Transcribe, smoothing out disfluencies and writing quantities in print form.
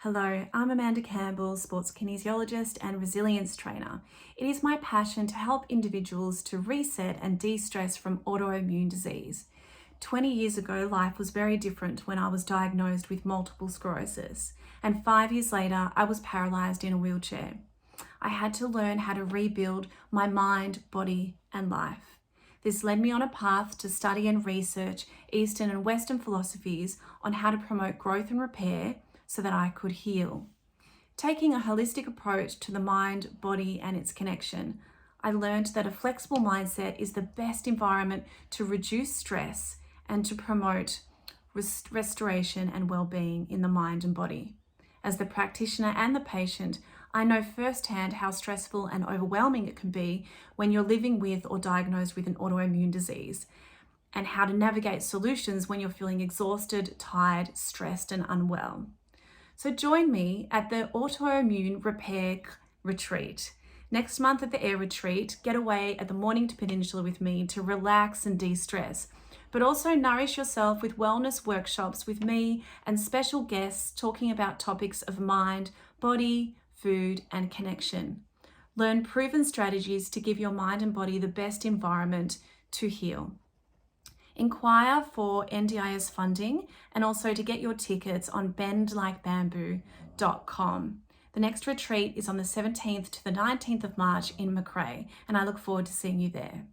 Hello, I'm Amanda Campbell, sports kinesiologist and resilience trainer. It is my passion to help individuals to reset and de-stress from autoimmune disease. 20 years ago, life was very different when I was diagnosed with multiple sclerosis, and 5 years later, I was paralysed in a wheelchair. I had to learn how to rebuild my mind, body, and life. This led me on a path to study and research Eastern and Western philosophies on how to promote growth and repair so that I could heal. Taking a holistic approach to the mind, body, and its connection, I learned that a flexible mindset is the best environment to reduce stress and to promote restoration and well-being in the mind and body. As the practitioner and the patient, I know firsthand how stressful and overwhelming it can be when you're living with or diagnosed with an autoimmune disease, and how to navigate solutions when you're feeling exhausted, tired, stressed, and unwell. So join me at the Autoimmune Repair retreat. Next month at the Air Retreat, get away at the Mornington Peninsula with me to relax and de-stress, but also nourish yourself with wellness workshops with me and special guests talking about topics of mind, body, food, and connection. Learn proven strategies to give your mind and body the best environment to heal. Inquire for NDIS funding and also to get your tickets on bendlikebamboo.com. The next retreat is on the 17th to the 19th of March in McCrae, and I look forward to seeing you there.